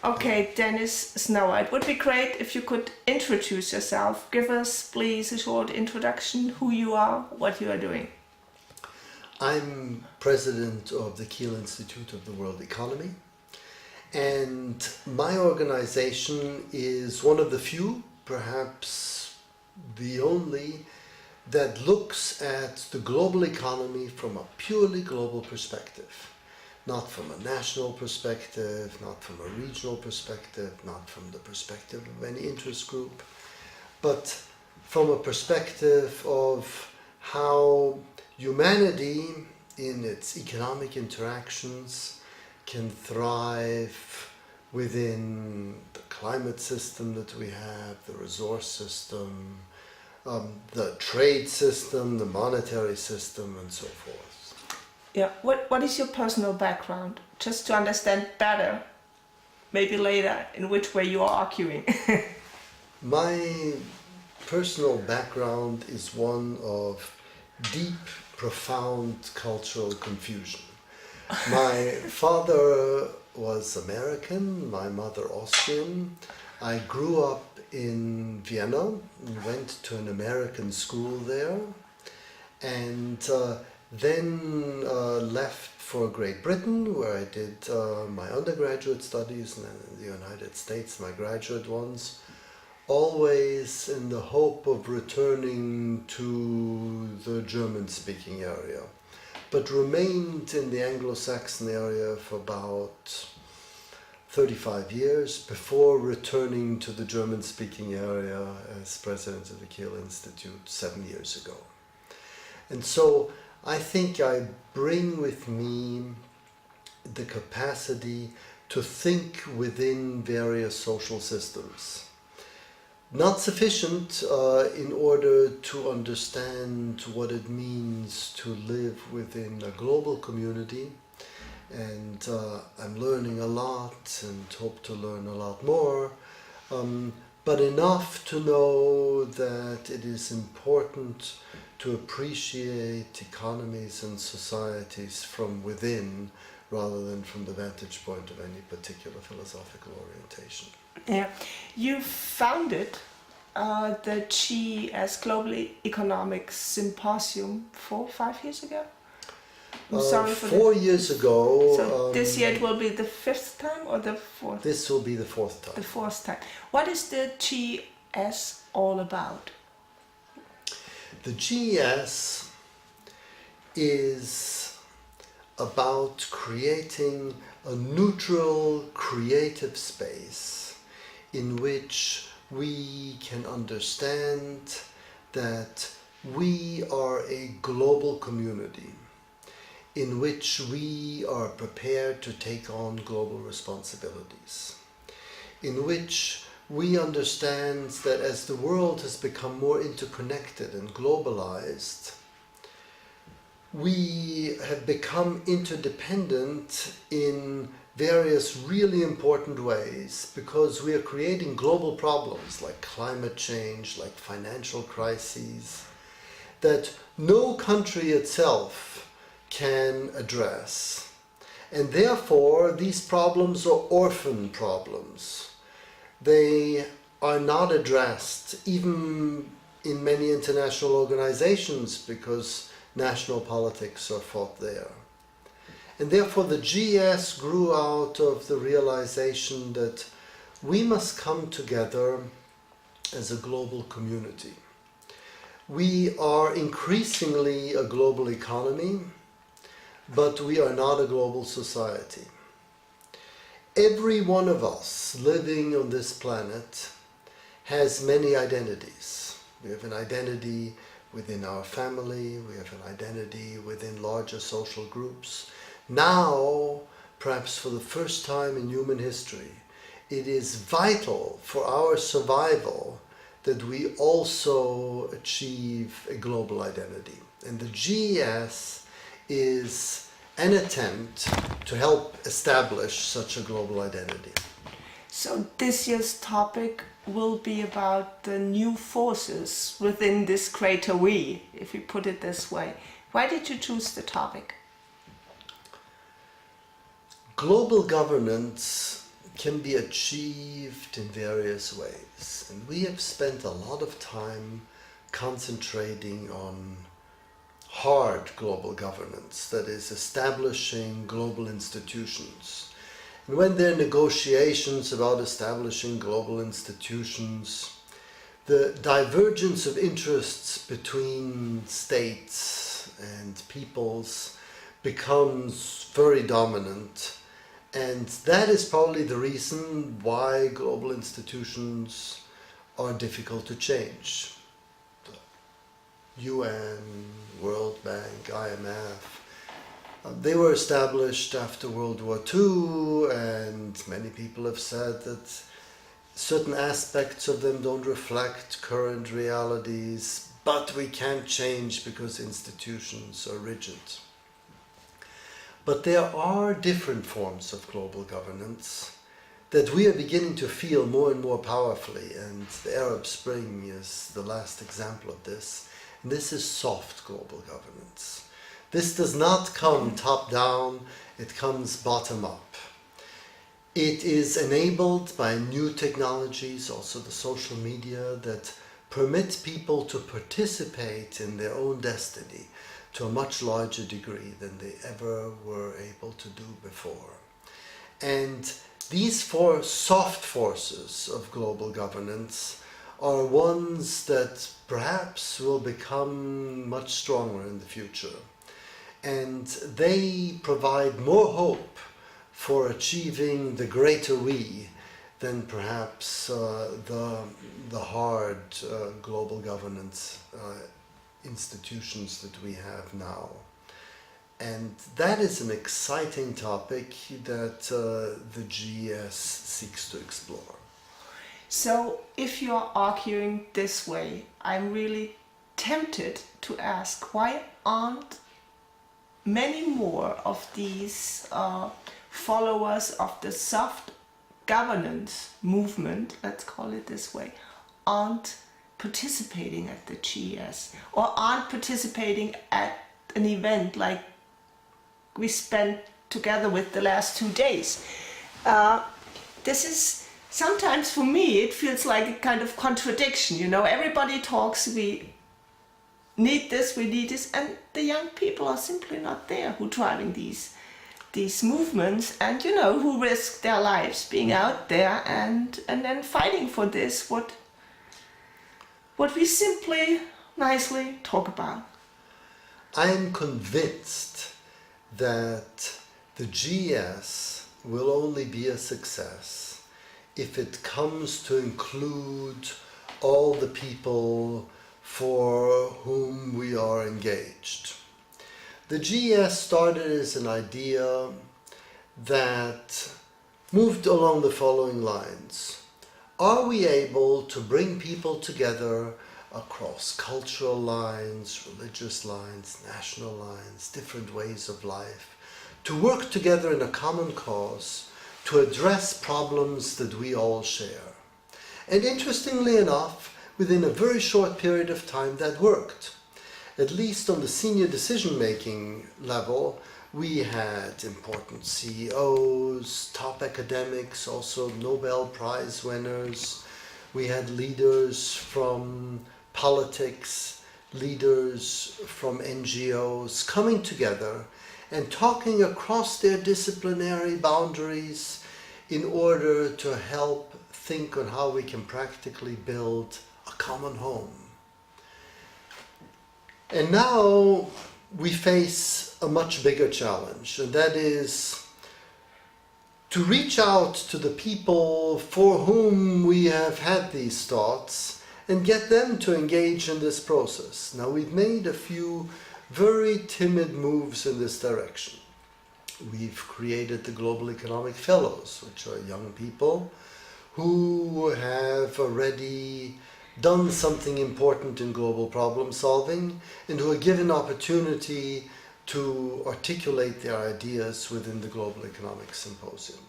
Okay, Dennis Snow, it would be great if you could introduce yourself. Give us, please, a short introduction, who you are, what you are doing. I'm president of the Kiel Institute of the World Economy, and my organization is one of the few, perhaps the only, that looks at the global economy from a purely global perspective. Not from a national perspective, not from a regional perspective, not from the perspective of any interest group, but from a perspective of how humanity in its economic interactions can thrive within the climate system that we have, the resource system, the trade system, the monetary system, and so forth. Yeah, what is your personal background? Just to understand better, maybe later, in which way you are arguing. My personal background is one of deep, profound cultural confusion. My father was American, my mother Austrian. I grew up in Vienna and went to an American school there, and then left for Great Britain, where I did my undergraduate studies, and then in the United States my graduate ones, always in the hope of returning to the German-speaking area, but remained in the Anglo-Saxon area for about 35 years before returning to the German-speaking area as president of the Kiel Institute 7 years ago. And so I think I bring with me the capacity to think within various social systems. Not sufficient in order to understand what it means to live within a global community, and I'm learning a lot and hope to learn a lot more, but enough to know that it is important to appreciate economies and societies from within rather than from the vantage point of any particular philosophical orientation. Yeah, you founded the GES Global Economics Symposium 4 or 5 years ago? I'm sorry for 4 years ago. So this year it will be the 5th time or the 4th? This will be the 4th time. The 4th time. What is the GES all about? The GES is about creating a neutral, creative space in which we can understand that we are a global community, in which we are prepared to take on global responsibilities, in which we understand that as the world has become more interconnected and globalized, we have become interdependent in various really important ways, because we are creating global problems like climate change, like financial crises, that no country itself can address. And therefore, these problems are orphan problems. They are not addressed even in many international organizations because national politics are fought there. And therefore the GES grew out of the realization that we must come together as a global community. We are increasingly a global economy, but we are not a global society. Every one of us living on this planet has many identities. We have an identity within our family, we have an identity within larger social groups. Now, perhaps for the first time in human history, it is vital for our survival that we also achieve a global identity. And the GES is an attempt to help establish such a global identity. So this year's topic will be about the new forces within this greater we, if you put it this way. Why did you choose the topic? Global governance can be achieved in various ways. And we have spent a lot of time concentrating on hard global governance, that is, establishing global institutions. And when there are negotiations about establishing global institutions, the divergence of interests between states and peoples becomes very dominant. And that is probably the reason why global institutions are difficult to change. The UN, World Bank, IMF, they were established after World War II, and many people have said that certain aspects of them don't reflect current realities, but we can't change because institutions are rigid. But there are different forms of global governance that we are beginning to feel more and more powerfully, and the Arab Spring is the last example of this. And this is soft global governance. This does not come top-down, it comes bottom-up. It is enabled by new technologies, also the social media, that permit people to participate in their own destiny to a much larger degree than they ever were able to do before. And these four soft forces of global governance are ones that perhaps will become much stronger in the future. And they provide more hope for achieving the greater we than perhaps the hard global governance institutions that we have now. And that is an exciting topic that the GES seeks to explore. So if you're arguing this way, I'm really tempted to ask, why aren't many more of these followers of the soft governance movement, let's call it this way, aren't participating at the GES or aren't participating at an event like we spent together with the last 2 days? This is sometimes, for me, it feels like a kind of contradiction. You know, everybody talks, we need this, we need this, and the young people are simply not there who are driving these movements, and you know, who risk their lives being out there and then fighting for this, what we simply nicely talk about. I am convinced that the GES will only be a success if it comes to include all the people for whom we are engaged. The GES started as an idea that moved along the following lines. Are we able to bring people together across cultural lines, religious lines, national lines, different ways of life, to work together in a common cause to address problems that we all share? And interestingly enough, within a very short period of time that worked. At least on the senior decision-making level, we had important CEOs, top academics, also Nobel Prize winners. We had leaders from politics, leaders from NGOs coming together and talking across their disciplinary boundaries in order to help think on how we can practically build a common home. And now we face a much bigger challenge, and that is to reach out to the people for whom we have had these thoughts and get them to engage in this process. Now, we've made a few very timid moves in this direction. We've created the Global Economic Fellows, which are young people who have already done something important in global problem solving and who are given opportunity to articulate their ideas within the Global Economic Symposium.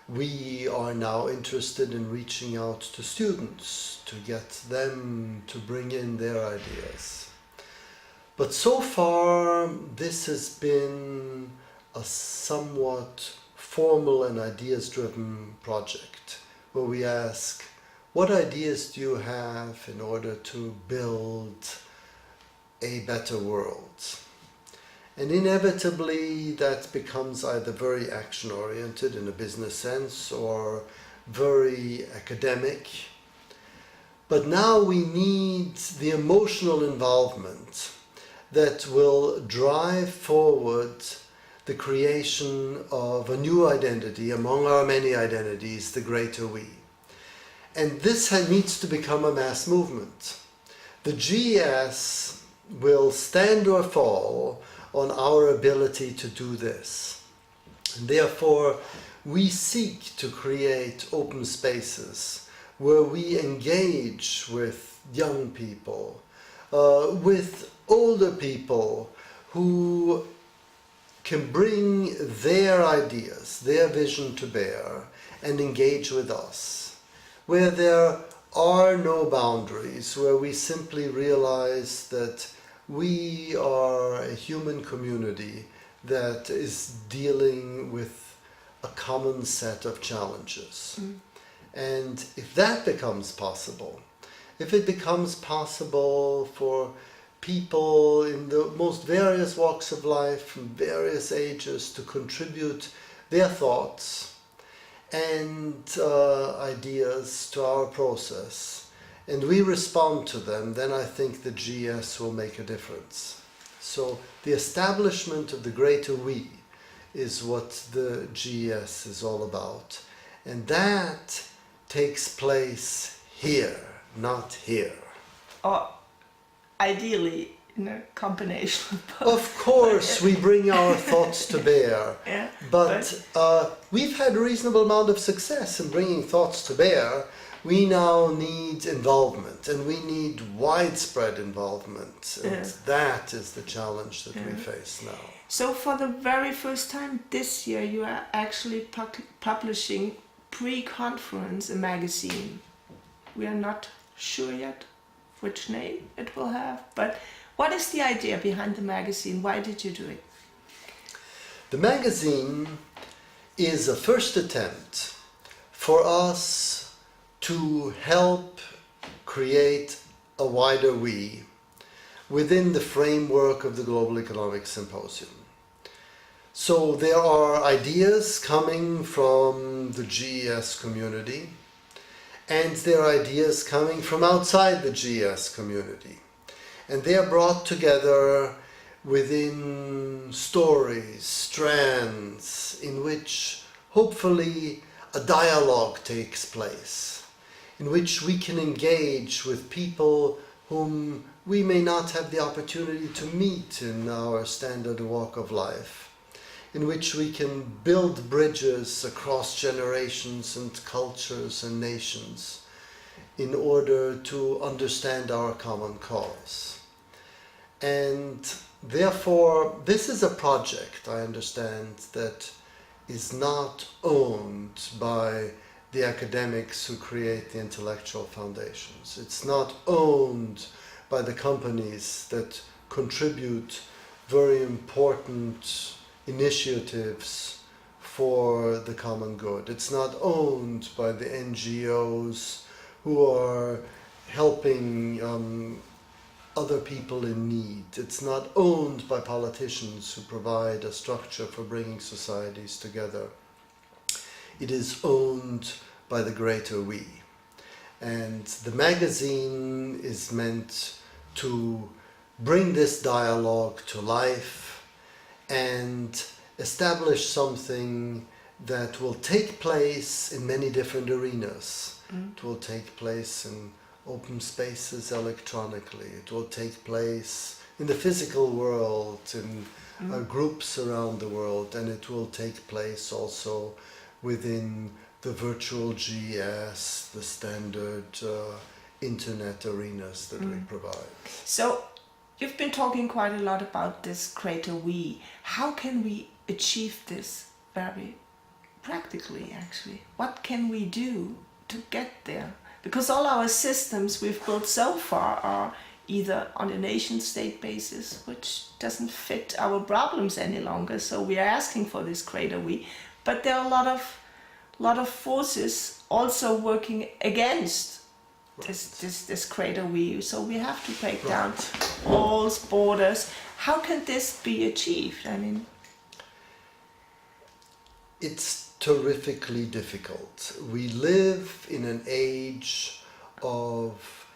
We are now interested in reaching out to students to get them to bring in their ideas. But so far, this has been a somewhat formal and ideas-driven project where we ask, what ideas do you have in order to build a better world? And inevitably that becomes either very action-oriented in a business sense or very academic. But now we need the emotional involvement that will drive forward the creation of a new identity among our many identities, the greater we. And this needs to become a mass movement. The GES will stand or fall on our ability to do this. And therefore, we seek to create open spaces where we engage with young people, with older people who can bring their ideas, their vision to bear and engage with us, where there are no boundaries, where we simply realize that we are a human community that is dealing with a common set of challenges. And if that becomes possible, if it becomes possible for people in the most various walks of life, from various ages, to contribute their thoughts and ideas to our process, and we respond to them, then I think the GES will make a difference. So the establishment of the greater we is what the GES is all about. And that takes place here, not here. Or ideally in a combination of both. Of course, we bring our thoughts to bear, Yeah, but we've had a reasonable amount of success in bringing thoughts to bear. We now need involvement, and we need widespread involvement, and that is the challenge that we face now. So for the very first time this year, you are actually publishing Preconference, a magazine. We are not sure yet which name it will have, but what is the idea behind the magazine? Why did you do it? The magazine is a first attempt for us to help create a wider we within the framework of the Global Economic Symposium. So there are ideas coming from the GES community, and there are ideas coming from outside the GES community. And they are brought together within stories, strands, in which hopefully a dialogue takes place, in which we can engage with people whom we may not have the opportunity to meet in our standard walk of life, in which we can build bridges across generations and cultures and nations in order to understand our common cause. And therefore, this is a project, I understand, that is not owned by the academics who create the intellectual foundations. It's not owned by the companies that contribute very important initiatives for the common good. It's not owned by the NGOs who are helping other people in need. It's not owned by politicians who provide a structure for bringing societies together. It is owned by the greater we. And the magazine is meant to bring this dialogue to life and establish something that will take place in many different arenas. It will take place in open spaces electronically. It will take place in the physical world, in groups around the world, and it will take place also within the virtual GES, the standard internet arenas that we provide. So you've been talking quite a lot about this greater we. How can we achieve this very practically, actually? What can we do to get there? Because all our systems we've built so far are either on a nation-state basis, which doesn't fit our problems any longer. So we are asking for this greater we, but there are a lot of forces also working against this greater we. So we have to break down walls, borders. How can this be achieved? I mean, it's terrifically difficult. We live in an age of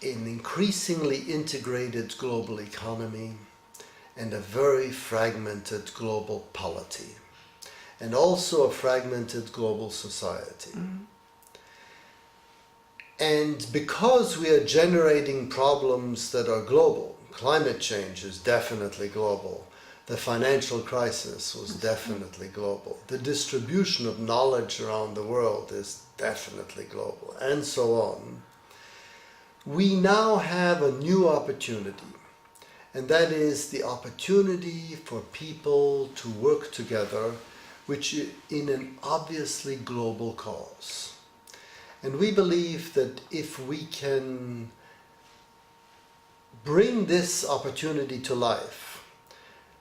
an increasingly integrated global economy and a very fragmented global polity, and also a fragmented global society. And because we are generating problems that are global, climate change is definitely global, the financial crisis was definitely global, the distribution of knowledge around the world is definitely global, and so on, we now have a new opportunity, and that is the opportunity for people to work together, which is in an obviously global cause. And we believe that if we can bring this opportunity to life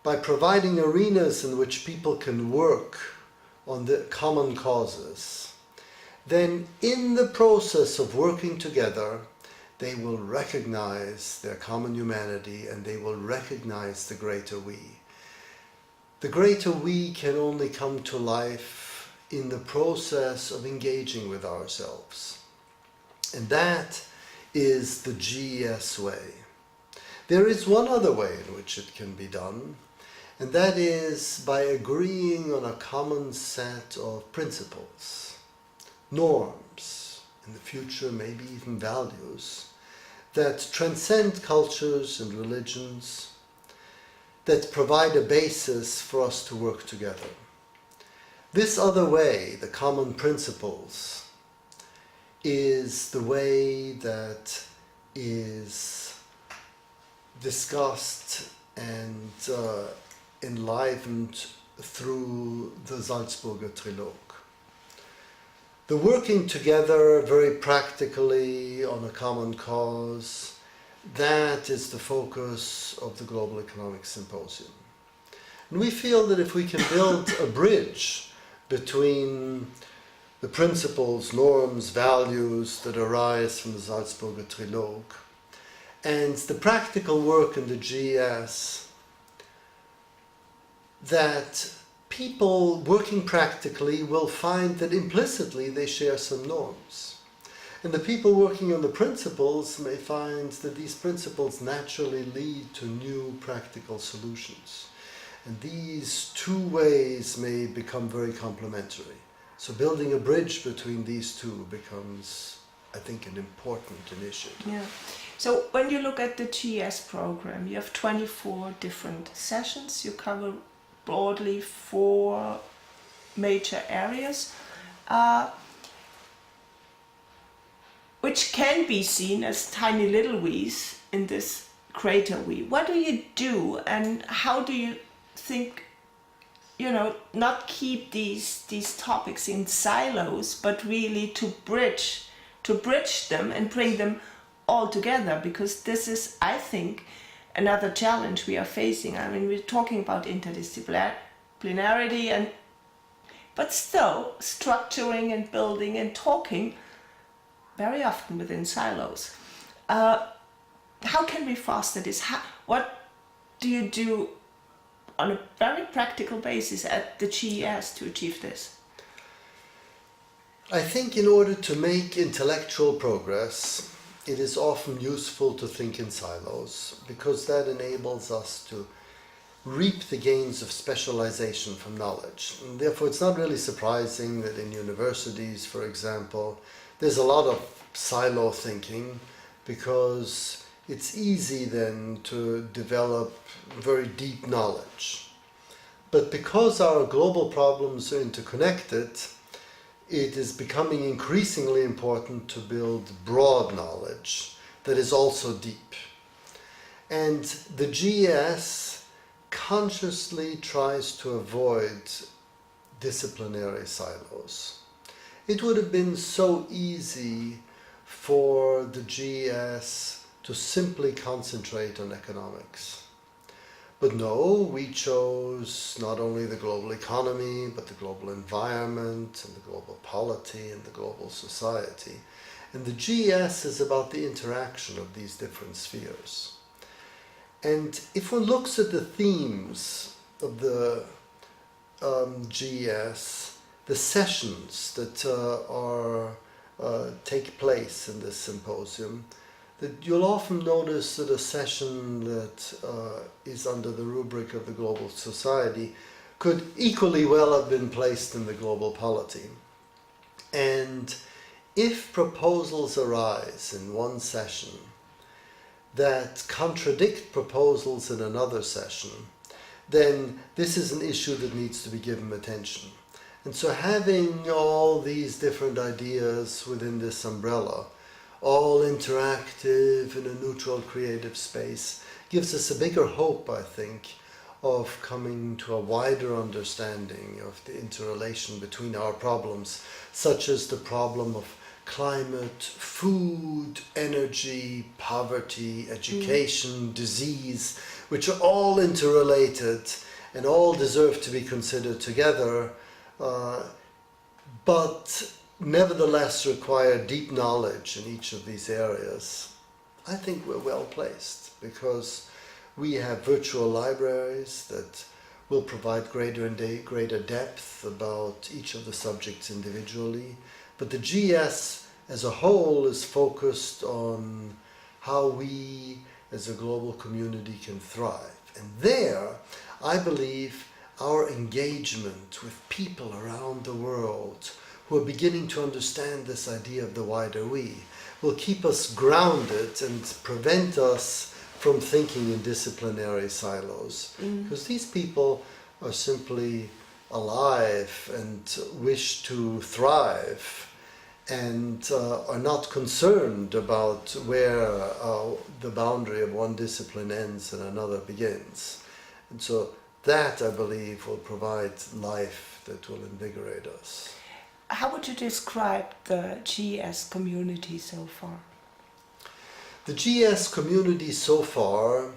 by providing arenas in which people can work on the common causes, then in the process of working together, they will recognize their common humanity and they will recognize the greater we. The greater we can only come to life in the process of engaging with ourselves. And that is the GES way. There is one other way in which it can be done, and that is by agreeing on a common set of principles, norms, in the future maybe even values, that transcend cultures and religions, that provide a basis for us to work together. This other way, the common principles, is the way that is discussed and enlivened through the Salzburger Trilog. The working together very practically on a common cause, that is the focus of the Global Economic Symposium. And we feel that if we can build a bridge between the principles, norms, values that arise from the Salzburger Trilog and the practical work in the GES, that people working practically will find that implicitly they share some norms. And the people working on the principles may find that these principles naturally lead to new practical solutions. And these two ways may become very complementary. So building a bridge between these two becomes, I think, an important initiative. Yeah. So when you look at the GES program, you have 24 different sessions. You cover broadly 4 major areas, which can be seen as tiny little we's in this greater we. What do you do, and how do you think, not keep these topics in silos, but really to bridge them and bring them all together? Because this is, I think, another challenge we are facing. I mean, we're talking about interdisciplinarity, but still structuring and building and talking very often within silos. How can we foster this? What do you do on a very practical basis at the GES to achieve this? I think in order to make intellectual progress, it is often useful to think in silos, because that enables us to reap the gains of specialization from knowledge. And therefore, it's not really surprising that in universities, for example, there's a lot of silo thinking, because it's easy then to develop very deep knowledge. But because our global problems are interconnected, it is becoming increasingly important to build broad knowledge that is also deep. And the GES consciously tries to avoid disciplinary silos. It would have been so easy for the GES to simply concentrate on economics. But no, we chose not only the global economy, but the global environment and the global polity and the global society. And the GES is about the interaction of these different spheres. And if one looks at the themes of the GES, the sessions that take place in this symposium, that you'll often notice that a session that is under the rubric of the global society could equally well have been placed in the global polity. And if proposals arise in one session that contradict proposals in another session, then this is an issue that needs to be given attention. And so having all these different ideas within this umbrella, all interactive in a neutral creative space, gives us a bigger hope, I think, of coming to a wider understanding of the interrelation between our problems, such as the problem of climate, food, energy, poverty, education, disease, which are all interrelated and all deserve to be considered together, but nevertheless require deep knowledge in each of these areas. I think we're well placed because we have virtual libraries that will provide greater depth about each of the subjects individually. But the GES as a whole is focused on how we as a global community can thrive. And there, I believe, our engagement with people around the world who are beginning to understand this idea of the wider we will keep us grounded and prevent us from thinking in disciplinary silos. Because these people are simply alive and wish to thrive and are not concerned about where the boundary of one discipline ends and another begins. And so that, I believe, will provide life that will invigorate us. How would you describe the GES community so far? The GES community so far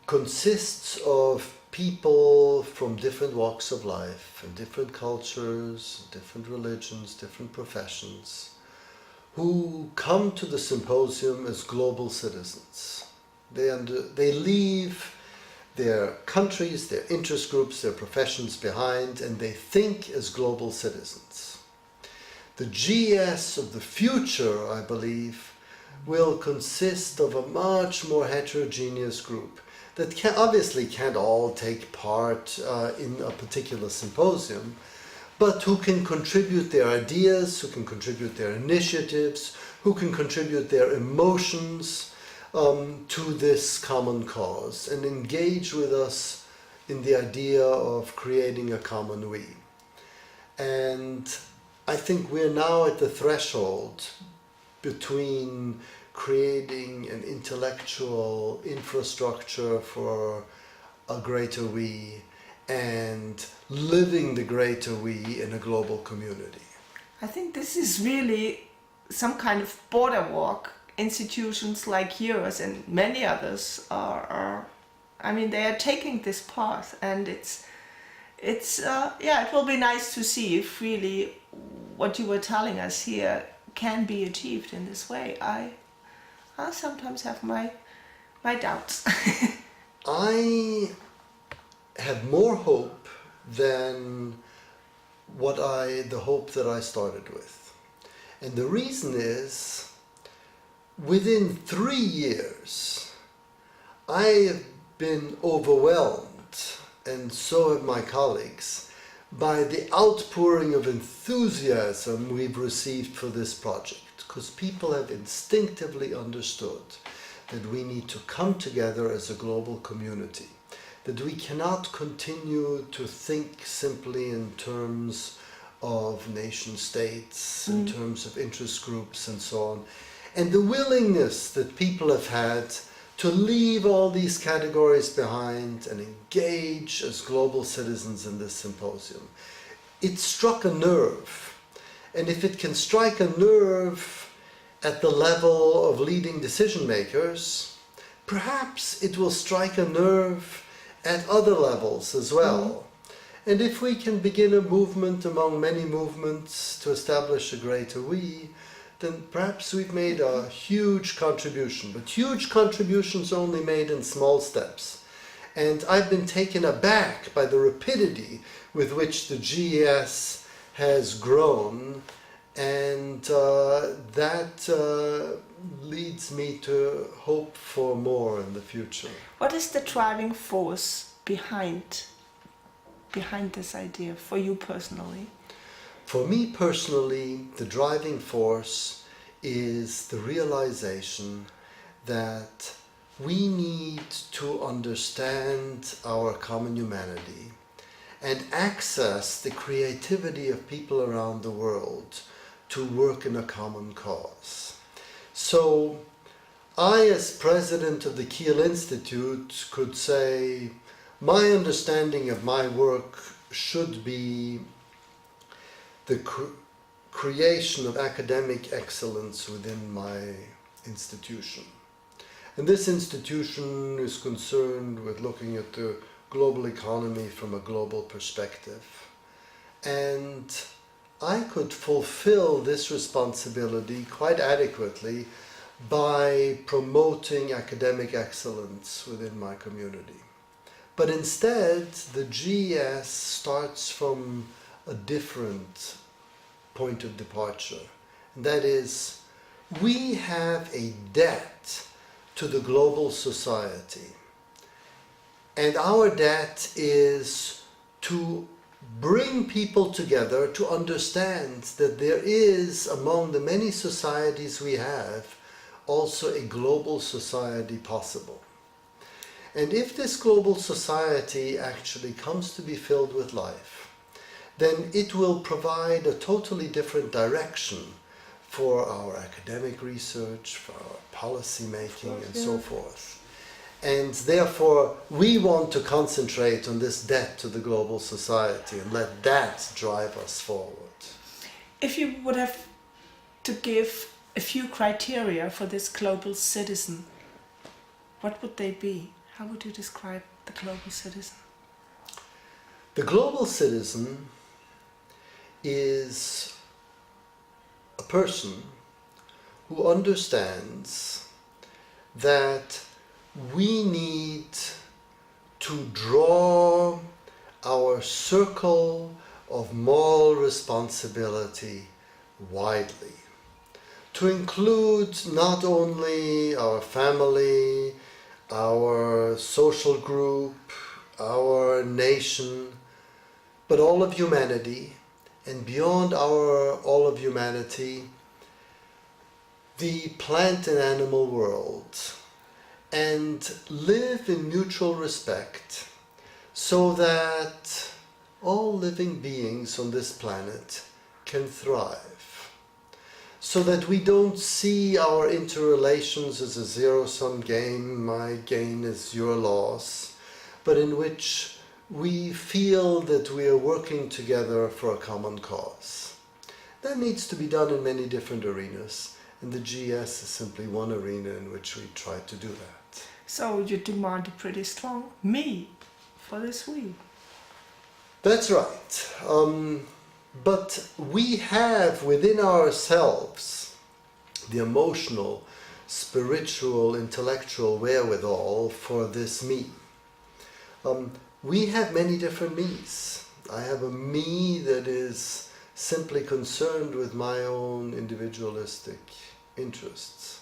consists of people from different walks of life and different cultures, different religions, different professions, who come to the symposium as global citizens. They leave their countries, their interest groups, their professions behind, and they think as global citizens. The GES of the future, I believe, will consist of a much more heterogeneous group that obviously can't all take part in a particular symposium, but who can contribute their ideas, who can contribute their initiatives, who can contribute their emotions to this common cause and engage with us in the idea of creating a common we. And I think we're now at the threshold between creating an intellectual infrastructure for a greater we and living the greater we in a global community. I think this is really some kind of border walk. Institutions like yours and many others they are taking this path, and it will be nice to see if really what you were telling us here can be achieved in this way. I sometimes have my doubts. I have more hope than the hope that I started with. And the reason is, within 3 years, I have been overwhelmed, and so have my colleagues, by the outpouring of enthusiasm we've received for this project. Because people have instinctively understood that we need to come together as a global community, that we cannot continue to think simply in terms of nation states, in terms of interest groups and so on. And the willingness that people have had to leave all these categories behind and engage as global citizens in this symposium. It struck a nerve. And if it can strike a nerve at the level of leading decision makers, perhaps it will strike a nerve at other levels as well. And if we can begin a movement among many movements to establish a greater we, then perhaps we've made a huge contribution. But huge contributions are only made in small steps. And I've been taken aback by the rapidity with which the GES has grown, and that leads me to hope for more in the future. What is the driving force behind this idea for you personally? For me personally, the driving force is the realization that we need to understand our common humanity and access the creativity of people around the world to work in a common cause. So I, as president of the Kiel Institute, could say my understanding of my work should be the creation of academic excellence within my institution. And this institution is concerned with looking at the global economy from a global perspective. And I could fulfill this responsibility quite adequately by promoting academic excellence within my community. But instead, the GES starts from a different point of departure. And that is, we have a debt to the global society. And our debt is to bring people together to understand that there is, among the many societies we have, also a global society possible. And if this global society actually comes to be filled with life, then it will provide a totally different direction for our academic research, for our policy making, and so forth. And therefore, we want to concentrate on this debt to the global society and let that drive us forward. If you would have to give a few criteria for this global citizen, what would they be? How would you describe the global citizen? The global citizen is a person who understands that we need to draw our circle of moral responsibility widely, to include not only our family, our social group, our nation, but all of humanity, and beyond all of humanity, the plant and animal world, and live in mutual respect so that all living beings on this planet can thrive. So that we don't see our interrelations as a zero-sum game, my gain is your loss, but in which we feel that we are working together for a common cause. That needs to be done in many different arenas, and the GES is simply one arena in which we try to do that. So you demand a pretty strong me for this we. That's right. But we have within ourselves the emotional, spiritual, intellectual wherewithal for this me. We have many different me's. I have a me that is simply concerned with my own individualistic interests.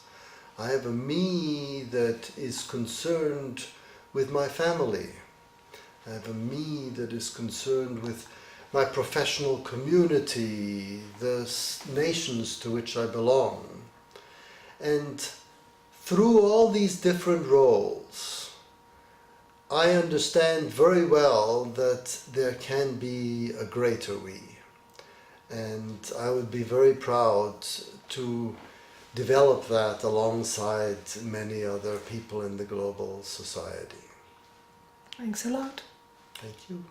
I have a me that is concerned with my family. I have a me that is concerned with my professional community, the nations to which I belong. And through all these different roles, I understand very well that there can be a greater we. And I would be very proud to develop that alongside many other people in the global society. Thanks a lot. Thank you.